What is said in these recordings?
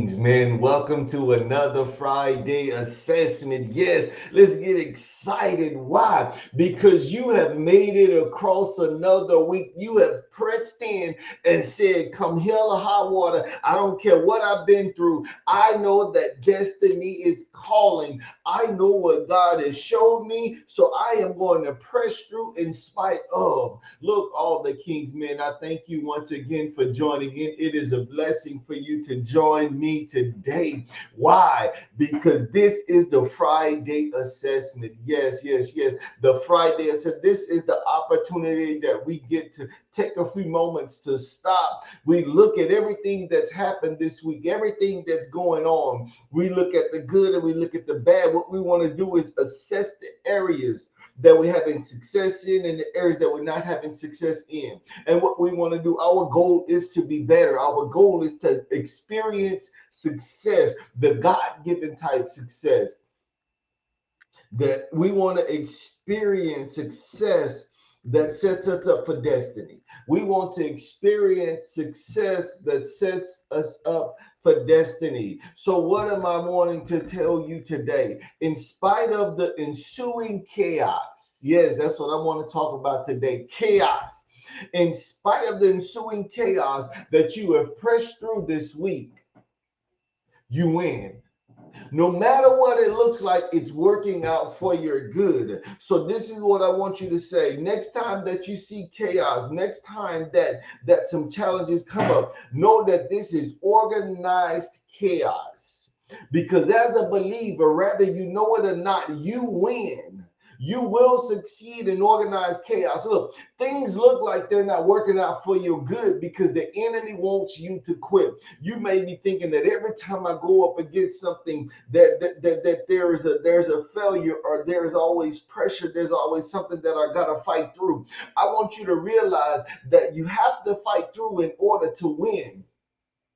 Man, welcome to another Friday assessment. Yes, let's get excited. Why? Because you have made it across another week. You have pressed in and said, come hell or high water. I don't care what I've been through. I know that destiny is calling. I know what God has showed me, so I am going to press through in spite of. Look, all the King's men, I thank you once again for joining in. It is a blessing for you to join me today. Why? Because this is the Friday assessment. Yes. The Friday assessment. This is the opportunity that we get to take a few moments to stop. We look at everything that's happened this week, everything that's going on. We look at the good and we look at the bad. What we want to do is assess the areas that we're having success in and the areas that we're not having success in. And what we want to do, our goal is to be better. Our goal is to experience success, the God-given type success, that we want to experience success that sets us up for destiny. We want to experience success that sets us up for destiny. So, what am I wanting to tell you today? In spite of the ensuing chaos, yes, that's what I want to talk about today, chaos. In spite of the ensuing chaos that you have pressed through this week, you win. No matter what it looks like, it's working out for your good. So this is what I want you to say. Next time that you see chaos, next time that some challenges come up, know that this is organized chaos. Because as a believer, whether you know it or not, you win. You will succeed in organized chaos. Look, things look like they're not working out for your good because the enemy wants you to quit. You may be thinking that every time I go up against something that there's a failure, or there's always pressure, there's always something that I gotta fight through. I want you to realize that you have to fight through in order to win.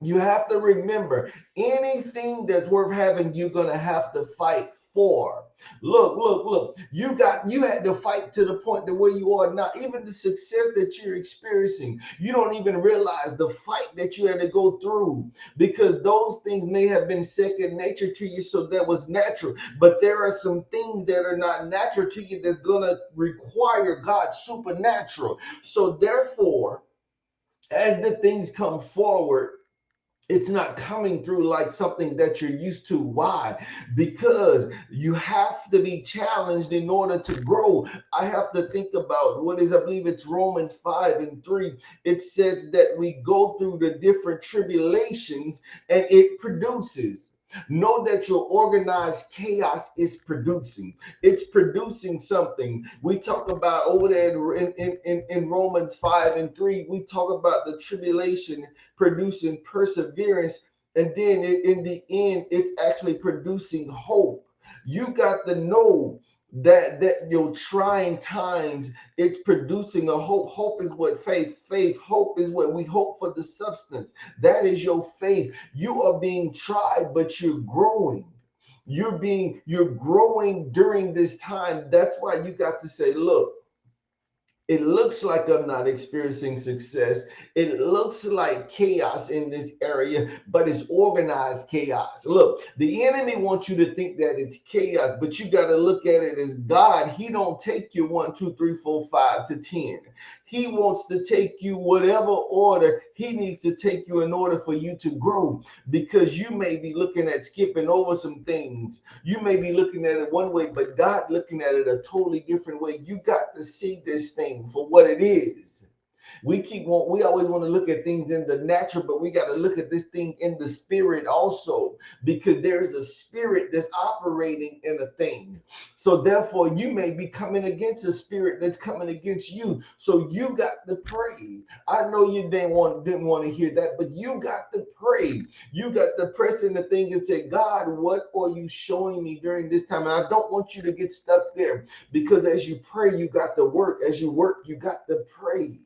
You have to remember, anything that's worth having, you're gonna have to fight for. Look. You had to fight to the point to where you are now. Even the success that you're experiencing, you don't even realize the fight that you had to go through, because those things may have been second nature to you, so that was natural. But there are some things that are not natural to you that's gonna require God's supernatural. So therefore, as the things come forward, it's not coming through like something that you're used to. Why? Because you have to be challenged in order to grow. I have to think about what is, I believe it's Romans 5 and 3. It says that we go through the different tribulations and it produces. Know that your organized chaos is producing. It's producing something. We talk about over there in Romans 5 and 3, we talk about the tribulation producing perseverance, and then in the end it's actually producing hope. You got to know that your trying times, it's producing a hope is what faith hope is what we hope for, the substance that is your faith. You are being tried, but you're growing. You're growing during this time. That's why you got to say, look, it looks like I'm not experiencing success. It looks like chaos in this area, but it's organized chaos. Look, the enemy wants you to think that it's chaos, but you got to look at it as God. He don't take you 1, 2, 3, 4, 5 to 10. He wants to take you whatever order he needs to take you in order for you to grow, because you may be looking at skipping over some things. You may be looking at it one way, but God looking at it a totally different way. You got to see this thing for what it is. We always want to look at things in the natural, but we got to look at this thing in the spirit also, because there's a spirit that's operating in a thing. So therefore, you may be coming against a spirit that's coming against you. So you got to pray. I know you didn't want to hear that, but you got to pray. You got to press in the thing and say, God, what are you showing me during this time? And I don't want you to get stuck there, because as you pray, you got to work. As you work, you got to pray.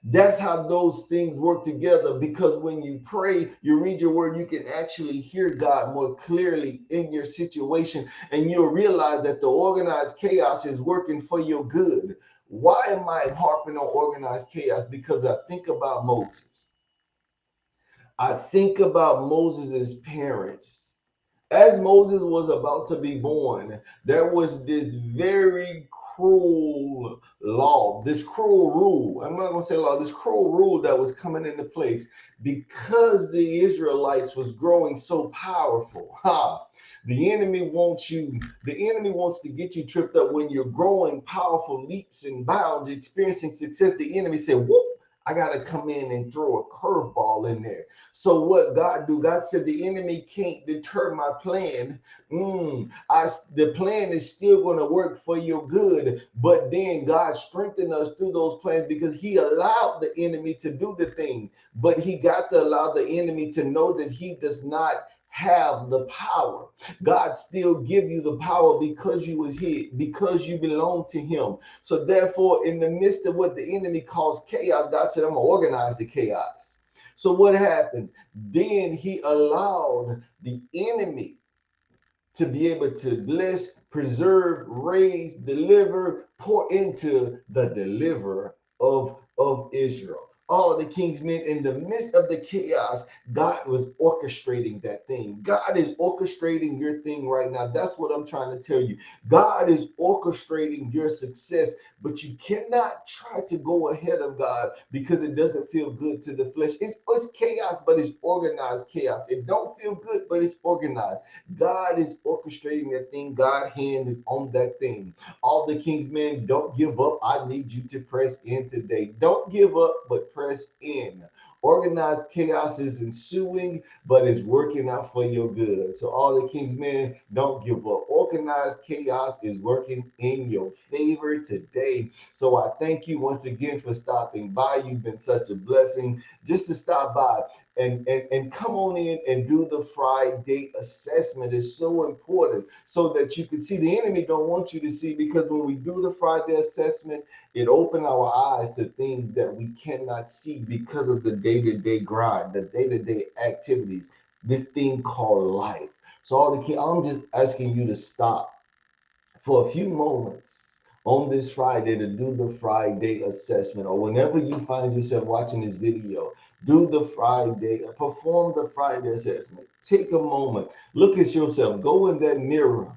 That's how those things work together, because when you pray, you read your word, you can actually hear God more clearly in your situation, and you'll realize that the organized chaos is working for your good. Why am I harping on organized chaos? Because I think about Moses. I think about Moses' parents. As Moses was about to be born, there was this very cruel law, this cruel rule. I'm not going to say law, this cruel rule that was coming into place because the Israelites was growing so powerful. Ha! The enemy wants to get you tripped up when you're growing powerful leaps and bounds, experiencing success. The enemy said, whoop, I got to come in and throw a curveball in there. So what God do? God said the enemy can't deter my plan. The plan is still going to work for your good, but then God strengthened us through those plans because He allowed the enemy to do the thing. But He got to allow the enemy to know that he does not have the power. God still give you the power because you was His, because you belong to Him. So therefore, in the midst of what the enemy calls chaos, God said, I'm gonna organize the chaos. So what happens? Then He allowed the enemy to be able to bless, preserve, raise, deliver, pour into the deliverer of Israel. All the king's men in the midst of the chaos, God was orchestrating that thing. God is orchestrating your thing right now. That's what I'm trying to tell you. God is orchestrating your success, but you cannot try to go ahead of God because it doesn't feel good to the flesh. It's chaos, but it's organized chaos. It don't feel good, but it's organized. God is orchestrating that thing. God's hand is on that thing. All the king's men, don't give up. I need you to press in today. Don't give up, but press in. Organized chaos is ensuing, but it's working out for your good. So all the king's men, don't give up. Organized chaos is working in your favor today. So I thank you once again for stopping by. You've been such a blessing just to stop by and come on in and do the Friday assessment. Is so important so that you can see. The enemy don't want you to see, because when we do the Friday assessment, it open our eyes to things that we cannot see because of the day-to-day grind, the day-to-day activities, this thing called life. So all the key, I'm just asking you to stop for a few moments on this Friday to do the Friday assessment, or whenever you find yourself watching this video, do the Friday, perform the Friday assessment. Take a moment, look at yourself, go in that mirror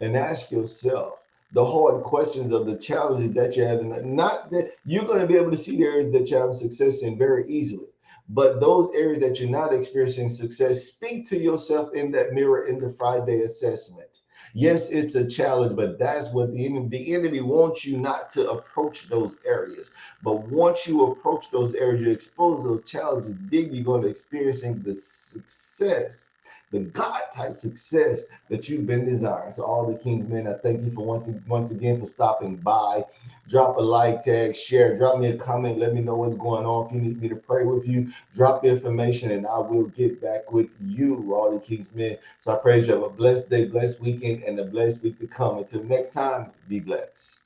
and ask yourself the hard questions of the challenges that you're having. Not that you're going to be able to see the areas that you have success in very easily, but those areas that you're not experiencing success, speak to yourself in that mirror in the Friday assessment. Yes, it's a challenge, but that's what the enemy wants you not to approach those areas. But once you approach those areas, you expose those challenges, then you're going to experiencing the success, the God type success that you've been desiring. So all the King's men, I thank you for once again for stopping by. Drop a like, tag, share, drop me a comment, let me know what's going on. If you need me to pray with you, drop the information and I will get back with you, all the King's men. So I pray you have a blessed day, blessed weekend, and a blessed week to come. Until next time, be blessed.